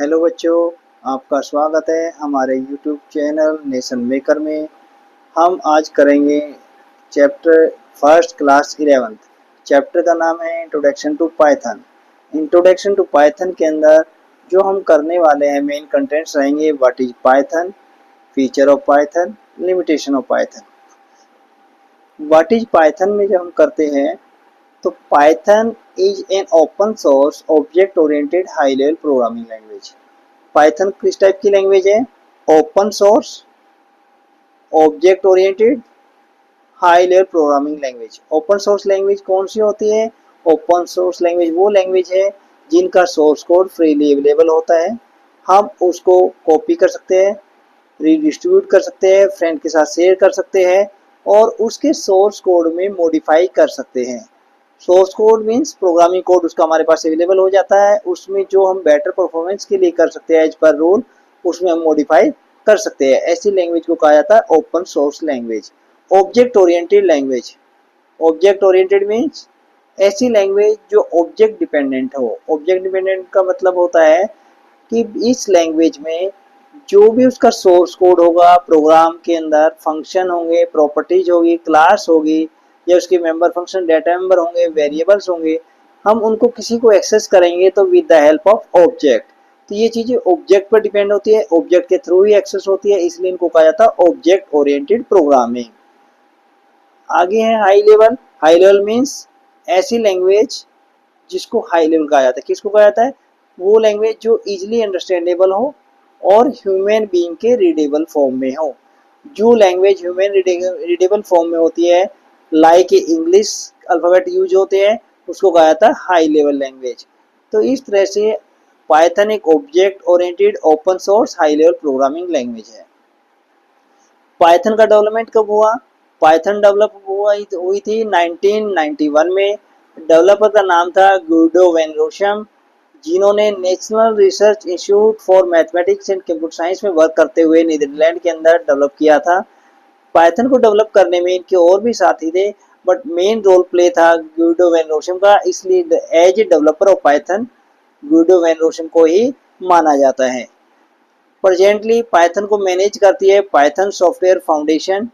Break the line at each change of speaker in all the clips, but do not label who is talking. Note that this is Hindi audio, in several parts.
हेलो बच्चों, आपका स्वागत है हमारे यूट्यूब चैनल नेशन मेकर में। हम आज करेंगे chapter first class 11th। Chapter का नाम है introduction to Python. Introduction to Python के अंदर जो हम करने वाले हैं मेन कंटेंट्स रहेंगे what is Python, feature of Python, limitation of Python. What is Python में जब हम करते हैं तो Python is an open source object oriented high level programming language. Python किस टाइप की लैंग्वेज है? Open source object oriented high level programming language. Open source language कौन सी होती है? ओपन सोर्स लैंग्वेज वो लैंग्वेज है जिनका सोर्स कोड फ्रीली अवेलेबल होता है। हम उसको कॉपी कर सकते हैं, रीडिस्ट्रीब्यूट कर सकते हैं, फ्रेंड के साथ शेयर कर सकते हैं और उसके सोर्स कोड में मॉडिफाई कर सकते हैं। Source code means programming code उसका हमारे पास अवेलेबल हो जाता है, उसमें जो हम बेटर परफॉर्मेंस के लिए कर सकते हैं एज पर रूल, उसमें हम मॉडिफाई कर सकते हैं। ऐसी लैंग्वेज को कहा जाता है open source language. Object oriented language. Object oriented means ऐसी लैंग्वेज जो ऑब्जेक्ट डिपेंडेंट हो। ऑब्जेक्ट डिपेंडेंट का मतलब होता है कि इस लैंग्वेज में जो भी उसका सोर्स कोड होगा, प्रोग्राम के अंदर फंक्शन होंगे, प्रॉपर्टीज होगी, क्लास होगी या उसके मेंबर फंक्शन डाटा मेंबर होंगे, वेरिएबल्स होंगे, हम उनको किसी को एक्सेस करेंगे तो with the help of object. तो ये चीजें ऑब्जेक्ट पर डिपेंड होती है, ऑब्जेक्ट के थ्रू ही एक्सेस होती है, इसलिए इनको कहा जाता है ऑब्जेक्ट ओरिएंटेड प्रोग्रामिंग। आगे है high level. High level means ऐसी लैंग्वेज जिसको हाई लेवल कहा जाता है। किसको कहा जाता है? वो लैंग्वेज जो इजिली अंडरस्टैंडेबल हो और ह्यूमन बीइंग के रीडेबल फॉर्म में हो। जो लैंग्वेज ह्यूमन रीडेबल फॉर्म में होती है, लाइक इंग्लिश अल्फाबेट यूज होते हैं, उसको कहा जाता है हाई लेवल लैंग्वेज। तो इस तरह से पाइथन एक object oriented open source high level programming language है। पाइथन का डेवलपमेंट कब हुआ? पाइथन डेवलप हुई थी 1991 में। डेवलपर का नाम था गुइडो वैन रोसम, जिन्होंने national research institute for mathematics and computer science में वर्क करते हुए नीदरलैंड के अंदर डेवलप किया था। पाइथन को डेवलप करने में इनके और भी साथी थे, बट मेन रोल प्ले था गुइडो वैन रोसम का, इसलिए as a developer of Python Guido van Rossum को ही माना जाता है। प्रेजेंटली पाइथन को मैनेज करती है पाइथन सॉफ्टवेयर फाउंडेशन।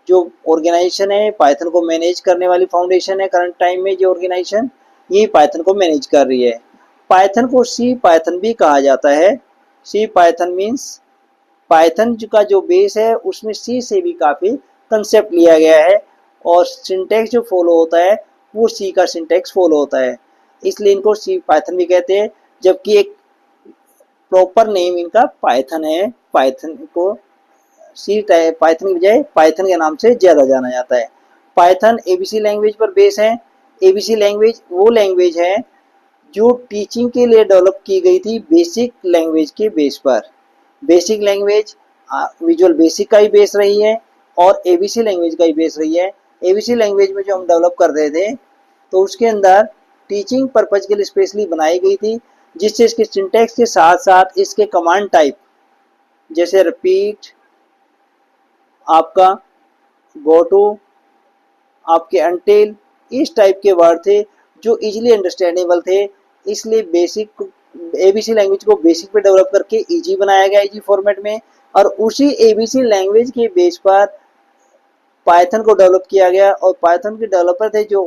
जो ऑर्गेनाइजेशन है पाइथन को मैनेज करने वाली फाउंडेशन है करंट टाइम में, जो ऑर्गेनाइजेशन ये पाइथन को मैनेज कर रही है। पाइथन को सी पाइथन भी कहा जाता है। सी पाइथन मीन्स पाइथन का जो बेस है उसमें सी से भी काफ़ी कंसेप्ट लिया गया है और सिंटैक्स जो फॉलो होता है वो सी का सिंटैक्स फॉलो होता है, इसलिए इनको सी पाइथन भी कहते हैं। जबकि एक प्रॉपर नेम इनका पाइथन है। पाइथन को सी पाइथन की बजाय पाइथन के नाम से ज़्यादा जाना जाता है। पाइथन एबीसी लैंग्वेज पर बेस है। एबीसी लैंग्वेज वो लैंग्वेज है जो टीचिंग के लिए डेवलप की गई थी बेसिक लैंग्वेज के बेस पर। बेसिक लैंग्वेज विजुअल बेसिक का ही बेस रही है और एबीसी लैंग्वेज का ही बेस रही है। एबीसी लैंग्वेज में जो हम डेवलप कर रहे थे तो उसके अंदर टीचिंग पर्पज के लिए स्पेशली बनाई गई थी, जिससे इसके सिंटैक्स के साथ साथ इसके कमांड टाइप जैसे रिपीट, आपका गो टू, आपके अनटिल, इस टाइप के वर्ड थे जो इजीली अंडरस्टैंडेबल थे। इसलिए बेसिक एबीसी लैंग्वेज को बेसिक पे डेवलप करके इजी बनाया गया इजी फॉर्मेट में, और उसी एबीसी लैंग्वेज के बेस पर पाइथन को डेवलप किया गया। और पाइथन के डेवलपर थे जो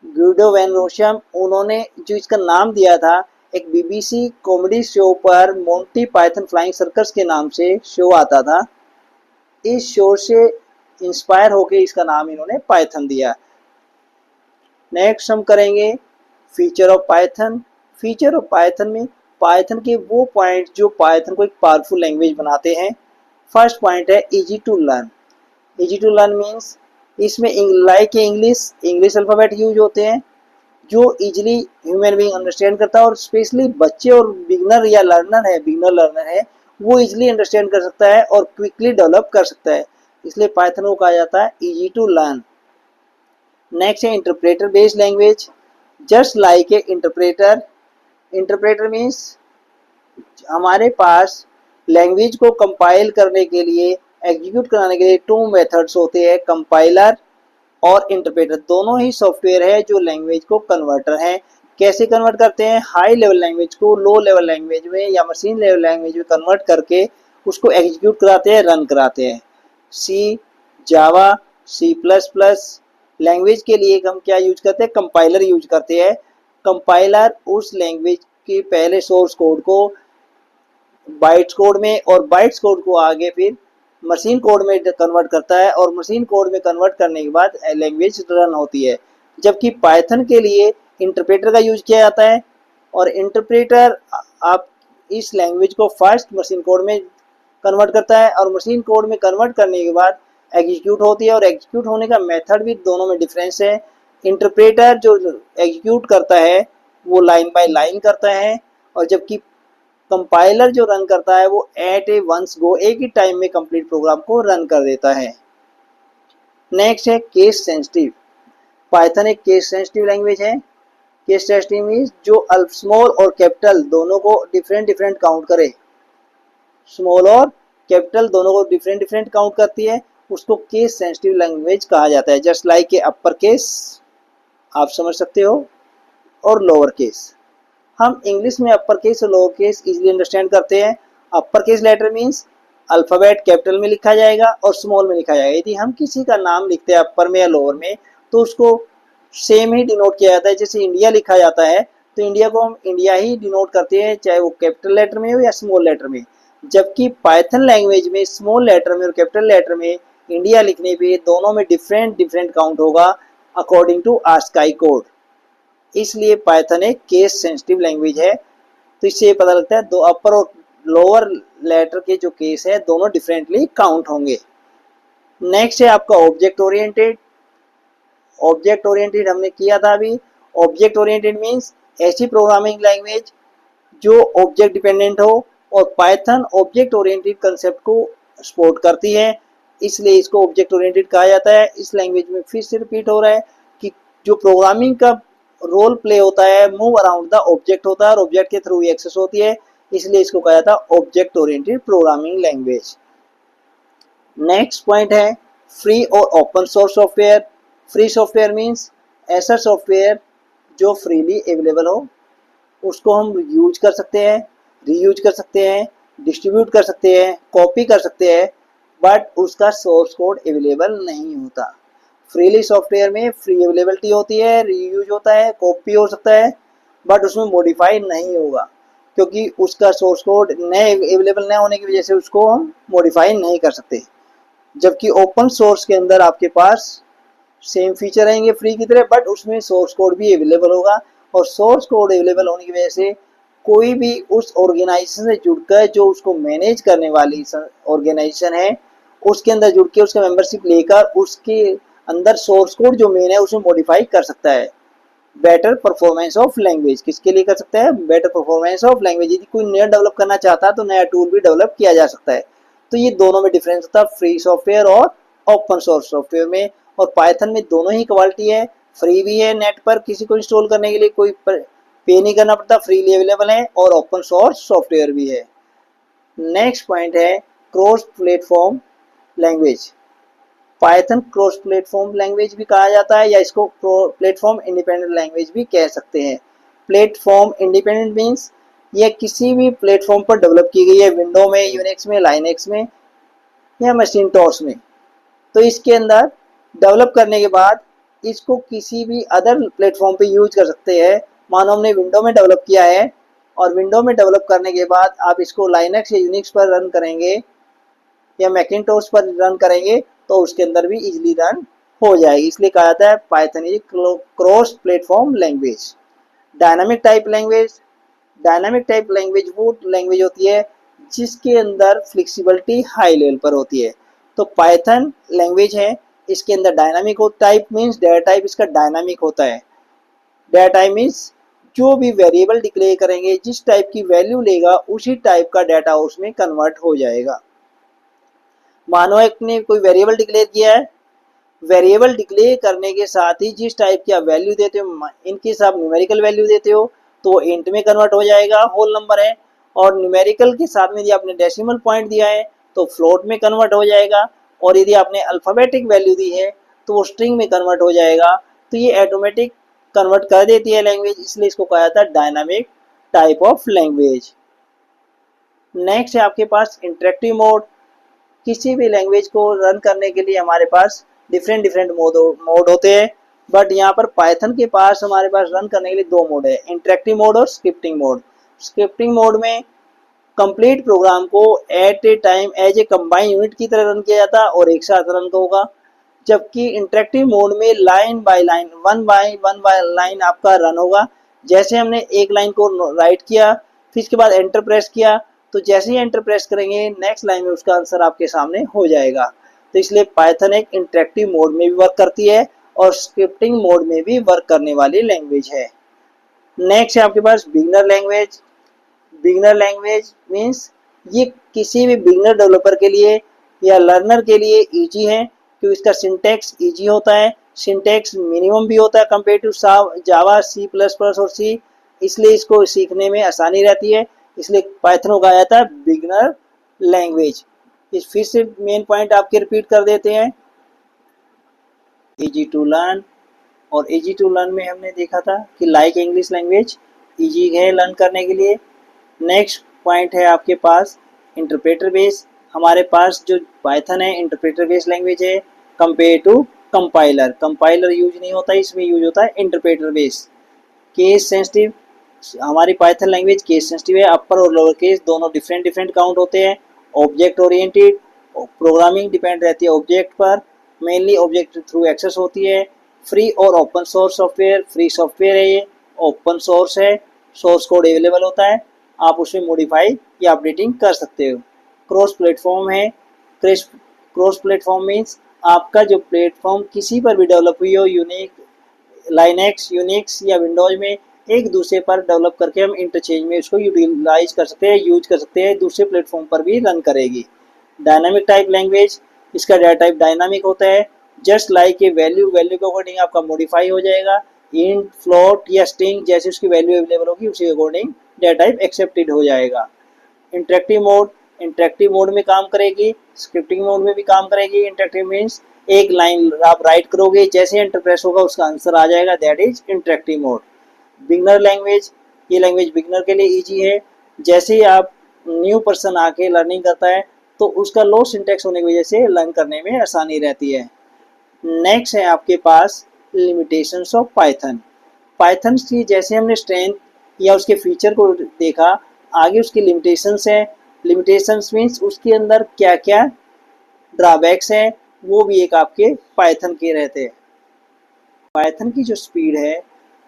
गुइडो वैन रोसम, उन्होंने जो इसका नाम दिया था एक बीबीसी कॉमेडी शो पर मोंटी पाइथन फ्लाइंग सर्कस के नाम से शो आता था, इस शो से इंस्पायर होकर इसका नाम इन्होंने पाइथन दिया। नेक्स्ट हम करेंगे feature of Python. Feature of Python में पाइथन के वो पॉइंट जो पाइथन को एक पावरफुल लैंग्वेज बनाते हैं। फर्स्ट पॉइंट है easy to learn. Easy to learn means इसमें लाइक इंग्लिश अल्फ़ाबेट यूज होते हैं जो इजीली ह्यूमन बीइंग अंडरस्टैंड करता है, और स्पेशली बच्चे और बिगनर या बिगनर लर्नर है वो इजीली अंडरस्टैंड कर सकता है और क्विकली डेवलप कर सकता है, इसलिए पाइथन को कहा जाता है इजी टू लर्न। नेक्स्ट है interpreter based language. Just like a interpreter. Interpreter means हमारे पास लैंग्वेज को कंपाइल करने के लिए, एग्जीक्यूट कराने के लिए टू मेथड्स होते हैं, कंपाइलर और इंटरप्रेटर। दोनों ही सॉफ्टवेयर है जो लैंग्वेज को कन्वर्टर है। कैसे कन्वर्ट करते हैं, हाई लेवल लैंग्वेज को लो लेवल लैंग्वेज में या मशीन लेवल लैंग्वेज में कन्वर्ट करके उसको एग्जीक्यूट कराते हैं, रन कराते हैं। सी, जावा, सी प्लस प्लस लैंग्वेज के लिए हम क्या यूज करते हैं, कंपाइलर यूज करते हैं। कंपाइलर उस लैंग्वेज के पहले सोर्स कोड को बाइट्स कोड में और बाइट्स कोड को आगे फिर मशीन कोड में कन्वर्ट करता है और मशीन कोड में कन्वर्ट करने के बाद लैंग्वेज रन होती है। जबकि पाइथन के लिए इंटरप्रेटर का यूज किया जाता है और इंटरप्रेटर आप इस लैंग्वेज को फर्स्ट मशीन कोड में कन्वर्ट करता है और मशीन कोड में कन्वर्ट करने के बाद एग्जीक्यूट होती है और एग्जीक्यूट होने का मेथड भी दोनों में डिफरेंस है। इंटरप्रेटर जो एग्जीक्यूट करता है वो लाइन बाय लाइन करता है और जबकि कंपाइलर जो रन करता है वो एट ए वंस गो, एक ही टाइम में कंप्लीट प्रोग्राम को रन कर देता है। नेक्स्ट है केस सेंसिटिव। पाइथन एक केस सेंसिटिव लैंग्वेज है। केस सेंसिटिव मींस जो स्मॉल और कैपिटल दोनों को डिफरेंट डिफरेंट काउंट करे, स्मॉल और कैपिटल दोनों को डिफरेंट डिफरेंट काउंट करती है, उसको केस सेंसिटिव लैंग्वेज कहा जाता है। Just like a upper case, आप समझ सकते हो, और लोअर केस। हम इंग्लिश में अपर केस और लोअर केस इजीली अंडरस्टैंड करते हैं। Upper case letter means alphabet capital में लिखा जाएगा और स्मॉल में लिखा जाएगा। यदि हम किसी का नाम लिखते हैं अपर में या लोअर में तो उसको सेम ही डिनोट किया जाता है। जैसे इंडिया लिखा जाता है तो इंडिया को हम इंडिया ही डिनोट करते हैं, चाहे वो कैपिटल लेटर में हो या स्मॉल लेटर में। जबकि पाइथन लैंग्वेज में स्मॉल लेटर में और कैपिटल लेटर में इंडिया लिखने पे दोनों में डिफरेंट डिफरेंट काउंट होगा अकॉर्डिंग टू आस्काई कोड। इसलिए पाइथन एक केस सेंसिटिव लैंग्वेज है। तो इससे ये पता लगता है दो अपर और लोअर लेटर के जो केस है दोनों डिफरेंटली काउंट होंगे। नेक्स्ट है आपका ऑब्जेक्ट ओरिएंटेड। ऑब्जेक्ट ओरिएंटेड हमने किया था अभी। ऑब्जेक्ट ओरिएंटेड मींस ऐसी प्रोग्रामिंग लैंग्वेज जो ऑब्जेक्ट डिपेंडेंट हो और पाइथन ऑब्जेक्ट ओरिएंटेड कंसेप्ट को सपोर्ट करती है, इसलिए इसको ऑब्जेक्ट ओरिएंटेड कहा जाता है। इस लैंग्वेज में फिर से रिपीट हो रहा है कि जो प्रोग्रामिंग का रोल प्ले होता है मूव अराउंड द ऑब्जेक्ट होता है और ऑब्जेक्ट के थ्रू एक्सेस होती है, इसलिए इसको कहा जाता है object oriented programming language. Next point है फ्री और open source software. Free software means ऐसा सॉफ्टवेयर जो फ्रीली अवेलेबल हो, उसको हम यूज कर सकते हैं, रीयूज कर सकते हैं, डिस्ट्रीब्यूट कर सकते हैं, कॉपी कर सकते हैं, बट उसका सोर्स कोड अवेलेबल नहीं होता। फ्रीली सॉफ्टवेयर में फ्री अवेलेबिलिटी होती है, रीयूज होता है, कॉपी हो सकता है, बट उसमें मॉडिफाई नहीं होगा क्योंकि उसका सोर्स कोड नए अवेलेबल न होने की वजह से उसको हम मॉडिफाई नहीं कर सकते। जबकि ओपन सोर्स के अंदर आपके पास सेम फीचर रहेंगे फ्री की तरह, बट उसमें सोर्स कोड भी अवेलेबल होगा और सोर्स कोड अवेलेबल होने की वजह से कोई भी उस ऑर्गेनाइजेशन से जुड़कर जो उसको मैनेज करने वाली ऑर्गेनाइजेशन है उसके अंदर जुड़ के उसका मेंबरशिप लेकर उसके अंदर सोर्स कोड जो मेन है उसे मॉडिफाई कर सकता है। बेटर परफॉर्मेंस ऑफ लैंग्वेज किसके लिए कर सकता है, बेटर परफॉर्मेंस ऑफ लैंग्वेज। यदि कोई नया डेवलप करना चाहता है तो नया टूल भी डेवलप किया जा सकता है। तो ये दोनों में डिफरेंस होता है फ्री सॉफ्टवेयर और ओपन सोर्स सॉफ्टवेयर में। और पाइथन में दोनों ही क्वालिटी है, फ्री भी है, नेट पर किसी को इंस्टॉल करने के लिए कोई पे नहीं करना पड़ता, फ्रीली अवेलेबल है, और ओपन सोर्स सॉफ्टवेयर भी है। नेक्स्ट पॉइंट है cross platform language. Python cross platform language भी कहा जाता है या इसको प्लेटफॉर्म इंडिपेंडेंट लैंग्वेज भी कह सकते हैं। प्लेटफॉर्म इंडिपेंडेंट मीन्स यह किसी भी प्लेटफॉर्म पर डेवलप की गई है, विंडो में, यूनिक्स में, लाइनेक्स में या मैकिन्टॉश में। तो इसके अंदर डेवलप करने के बाद इसको किसी भी अदर प्लेटफॉर्म पे यूज कर सकते हैं। मानो हमने विंडो में डेवलप किया है और विंडो में डेवलप करने के बाद आप इसको लाइनेक्स या यूनिक्स पर रन करेंगे या मैकिन्टॉश पर रन करेंगे तो उसके अंदर भी इजीली रन हो जाएगी, इसलिए कहा जाता है Python is cross platform language. Dynamic type language. Dynamic type language वो लैंग्वेज होती है जिसके अंदर फ्लेक्सिबिलिटी हाई लेवल पर होती है। तो पाइथन लैंग्वेज है, इसके अंदर डायनामिक हो, टाइप मीन्स डेटा टाइप इसका डायनामिक होता है। डेटा टाइप मीन्स जो भी वेरिएबल डिक्लेयर करेंगे जिस टाइप की वैल्यू लेगा उसी टाइप का डाटा उसमें कन्वर्ट हो जाएगा। मानो एक ने कोई वेरिएबल डिक्लेयर किया है, वेरिएबल डिक्लेयर करने के साथ ही जिस टाइप की आप वैल्यू देते हो, इनकेस आप न्यूमेरिकल वैल्यू देते हो तो इंट में कन्वर्ट हो जाएगा, होल नंबर है, और न्यूमेरिकल के साथ में यदि आपने डेसिमल पॉइंट दिया है तो फ्लोट में कन्वर्ट हो जाएगा, और यदि आपने अल्फाबेटिक वैल्यू दी है तो वो स्ट्रिंग में कन्वर्ट हो जाएगा। तो ये ऑटोमेटिक कन्वर्ट कर देती है लैंग्वेज, इसलिए इसको कहा जाता है dynamic type of language. Next है आपके पास इंटरेक्टिव मोड। किसी भी लैंग्वेज को रन करने के लिए हमारे पास डिफरेंट डिफरेंट मोड होते हैं, बट यहाँ पर पाइथन के पास हमारे पास रन करने के लिए दो मोड है, इंटरेक्टिव मोड और स्क्रिप्टिंग मोड। स्क्रिप्टिंग मोड में कंप्लीट प्रोग्राम को at a time as a combine unit की तरह रन किया जाता है और एक साथ रन होगा, जबकि इंटरेक्टिव मोड में line by line one by line आपका रन होगा। जैसे हमने एक लाइन को राइट किया, फिर इसके बाद एंटर प्रेस किया, तो जैसे ही एंटर प्रेस करेंगे नेक्स्ट लाइन में उसका आंसर आपके सामने हो जाएगा। तो इसलिए पाइथन एक इंटरेक्टिव मोड में भी वर्क करती है और स्क्रिप्टिंग मोड में भी वर्क करने वाली लैंग्वेज है। नेक्स्ट है आपके पास beginner language. Beginner language means ये किसी भी बिगिनर डेवलपर के लिए या लर्नर के लिए इजी है, क्योंकि इसका सिंटैक्स इजी होता है, सिंटैक्स मिनिमम भी होता है compare to Java, C plus plus और सी, इसलिए इसको सीखने में आसानी रहती है, इसलिए पाइथन को कहा जाता है बिगिनर लैंग्वेज। इस फिर से मेन पॉइंट आपके रिपीट कर देते हैं, इजी टू लर्न। और इजी टू लर्न में हमने देखा था कि लाइक इंग्लिश लैंग्वेज इजी है लर्न करने के लिए। नेक्स्ट पॉइंट है आपके पास इंटरप्रेटर बेस। हमारे पास जो पाइथन है इंटरप्रेटर बेस लैंग्वेज है compare to compiler. Compiler use नहीं होता, इसमें यूज होता है इंटरप्रेटर बेस। केस सेंसिटिव, हमारी पाइथन लैंग्वेज केस सेंसिटिव है, अपर और लोअर केस दोनों डिफरेंट डिफरेंट काउंट होते हैं। ऑब्जेक्ट ओरिएंटेड, प्रोग्रामिंग डिपेंड रहती है ऑब्जेक्ट पर, मेनली ऑब्जेक्ट थ्रू एक्सेस होती है। फ्री और open source software, free software है ये, ओपन सोर्स है, सोर्स कोड अवेलेबल होता है, आप उसमें मॉडिफाई या अपडेटिंग कर सकते हो। क्रॉस प्लेटफॉर्म है। क्रॉस प्लेटफॉर्म मीन्स आपका जो प्लेटफॉर्म किसी पर भी डेवलप हुई हो, यूनिक लाइनेक्स, यूनिक्स या विंडोज में, एक दूसरे पर डेवलप करके हम इंटरचेंज में उसको यूटिलाइज कर सकते हैं, यूज कर सकते हैं, दूसरे प्लेटफॉर्म पर भी रन करेगी। डायनामिक टाइप लैंग्वेज, इसका डाटा टाइप डायनामिक होता है, जस्ट लाइक ए वैल्यू के अकॉर्डिंग आपका मॉडिफाई हो जाएगा। इंट, फ्लोट या स्ट्रिंग जैसे उसकी वैल्यू अवेलेबल होगी उसी के अकॉर्डिंग डाटा टाइप एक्सेप्टेड हो जाएगा। इंटरेक्टिव मोड, इंटरेक्टिव मोड में काम करेगी, स्क्रिप्टिंग मोड में भी काम करेगी। इंटरेक्टिव मीन्स एक लाइन आप राइट करोगे, जैसे एंटर प्रेस होगा उसका आंसर आ जाएगा, that is interactive mode. Beginner language, ये लैंग्वेज बिगनर के लिए इजी है, जैसे ही आप न्यू पर्सन आके लर्निंग करता है तो उसका लो सिंटेक्स होने की वजह से लर्न करने में आसानी रहती है। नेक्स्ट है आपके पास लिमिटेशंस ऑफ पाइथन। पाइथन की जैसे हमने स्ट्रेंथ या उसके फीचर को देखा, आगे उसकी लिमिटेशंस है। लिमिटेशंस मीन्स उसके अंदर क्या क्या ड्रॉबैक्स हैं, वो भी एक आपके पाइथन के रहते हैं। पाइथन की जो स्पीड है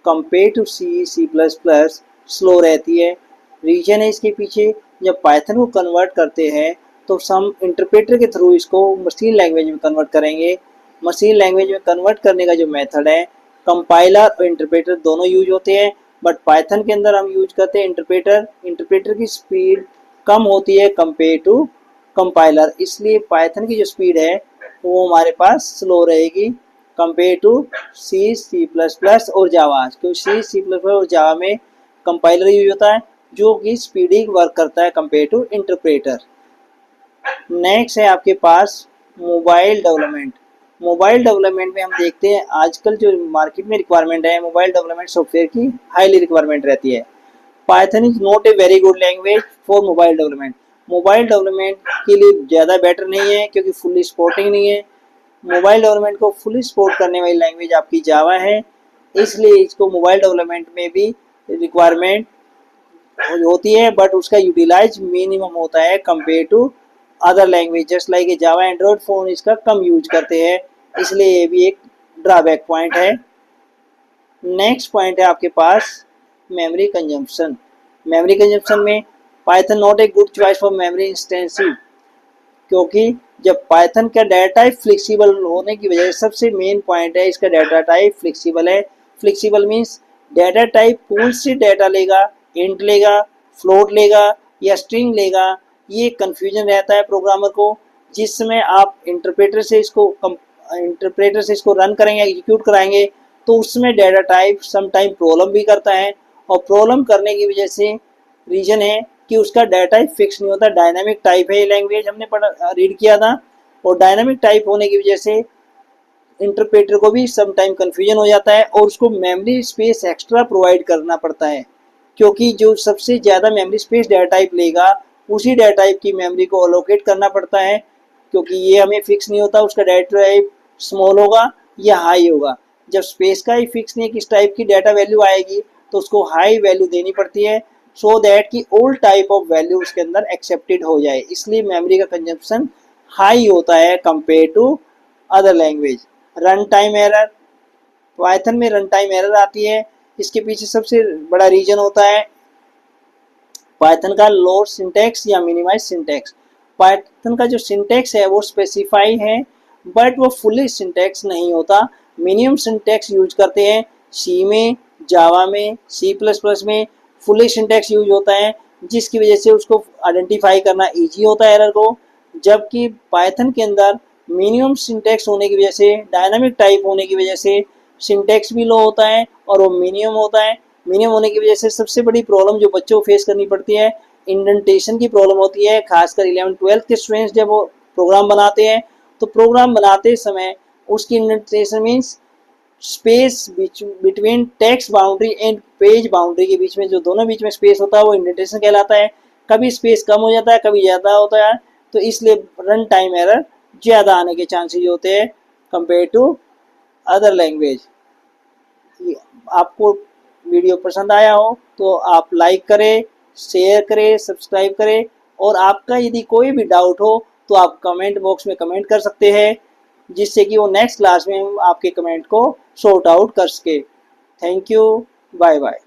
compare to C, C plus plus slow रहती है। रीजन है इसके पीछे, जब पाइथन को कन्वर्ट करते हैं तो हम इंटरप्रेटर के थ्रू इसको मशीन लैंग्वेज में कन्वर्ट करेंगे। मशीन लैंग्वेज में कन्वर्ट करने का जो मेथड है, कंपाइलर और इंटरप्रेटर दोनों यूज होते हैं, बट पाइथन के अंदर हम यूज करते हैं इंटरप्रेटर। इंटरप्रेटर की स्पीड कम होती है कंपेयर टू कंपाइलर, इसलिए पाइथन की जो स्पीड है वो हमारे पास स्लो रहेगी compare to C, C plus plus और जावा, क्योंकि सी, सी प्लस प्लस और जावा में कंपाइलर यूज होता है जो कि स्पीडी वर्क करता है कंपेयर टू इंटरप्रेटर। नेक्स्ट है आपके पास मोबाइल डेवलपमेंट। मोबाइल डेवलपमेंट में हम देखते हैं आजकल जो मार्केट में रिक्वायरमेंट है मोबाइल डेवलपमेंट सॉफ्टवेयर की हाईली रिक्वायरमेंट रहती है। Python is not a very good language for mobile development. Mobile development के लिए ज़्यादा बेटर नहीं है क्योंकि फुली सपोर्टिंग नहीं है। मोबाइल डेवलपमेंट को फुली सपोर्ट करने वाली लैंग्वेज आपकी जावा है, इसलिए इसको मोबाइल डेवलपमेंट में भी रिक्वायरमेंट होती है, बट उसका यूटिलाइज मिनिमम होता है compare to other language just like Java. Android phone इसका कम यूज करते हैं, इसलिए ये भी एक ड्रॉबैक पॉइंट है। नेक्स्ट पॉइंट है आपके पास मेमोरी कंजम्पशन। मेमोरी कंजम्पशन में Python not a good choice for memory intensive, क्योंकि जब पाइथन का डाटा टाइप फ्लेक्सिबल होने की वजह से सबसे मेन पॉइंट है इसका डाटा टाइप फ्लेक्सिबल है। फ्लेक्सिबल मीन्स डाटा टाइप कौन सी डाटा लेगा, इंट लेगा, फ्लोट लेगा या स्ट्रिंग लेगा, ये कन्फ्यूजन रहता है प्रोग्रामर को, जिसमें आप इंटरप्रेटर से इसको रन करेंगे, एग्जीक्यूट कराएंगे तो उसमें data type some time problem भी करता है, और प्रॉब्लम करने की वजह से रीजन है कि उसका डाटा टाइप फिक्स नहीं होता। डायनामिक टाइप है ये लैंग्वेज, हमने रीड किया था, और डायनामिक टाइप होने की वजह से इंटरप्रेटर को भी सम टाइम कन्फ्यूजन हो जाता है और उसको मेमोरी स्पेस एक्स्ट्रा प्रोवाइड करना पड़ता है, क्योंकि जो सबसे ज़्यादा मेमोरी स्पेस डाटा टाइप लेगा उसी डाटा टाइप की मेमोरी को अलोकेट करना पड़ता है, क्योंकि ये हमें फिक्स नहीं होता उसका डाटा टाइप स्मॉल होगा या हाई होगा। जब स्पेस का ही फिक्स नहीं है किस टाइप की डाटा वैल्यू आएगी तो उसको हाई वैल्यू देनी पड़ती है, सो दैट कि ओल्ड टाइप ऑफ वैल्यू उसके अंदर एक्सेप्टेड हो जाए। इसलिए मेमोरी का कंजप्शन हाई होता है compare to other language. Run time error, Python में रन टाइम एरर आती है, इसके पीछे सबसे बड़ा रीजन होता है पाइथन का लो सिंटैक्स या मिनिमाइज सिंटैक्स। पाइथन का जो सिंटैक्स है वो स्पेसिफाई है बट वो फुली सिंटैक्स नहीं होता, मिनिमम सिंटैक्स यूज करते हैं। सी में, जावा में, सी प्लस प्लस में फुली सिंटैक्स यूज होता है, जिसकी वजह से उसको आइडेंटिफाई करना ईजी होता है एरर को। जबकि पाइथन के अंदर मिनिमम सिंटैक्स होने की वजह से, डायनामिक टाइप होने की वजह से सिंटैक्स भी लो होता है और वो मिनिमम होता है। मिनिमम होने की वजह से सबसे बड़ी प्रॉब्लम जो बच्चों को फेस करनी पड़ती है इंडेंटेशन की प्रॉब्लम होती है, खासकर 11th-12th के स्टूडेंट्स जब वो प्रोग्राम बनाते हैं तो प्रोग्राम बनाते समय उसकी indentation means space between text boundary and page boundary के बीच में, जो दोनों बीच में स्पेस होता है वो इंडेंटेशन कहलाता है। कभी स्पेस कम हो जाता है, कभी ज़्यादा होता है, तो इसलिए रन टाइम एरर ज़्यादा आने के चांसेस होते हैं कंपेयर टू अदर लैंग्वेज। आपको वीडियो पसंद आया हो तो आप लाइक करें, शेयर करें, सब्सक्राइब करें, और आपका यदि कोई भी डाउट हो तो आप कमेंट बॉक्स में कमेंट कर सकते हैं, जिससे कि वो नेक्स्ट क्लास में हम आपके कमेंट को सॉर्ट आउट कर सके। Thank you, bye bye.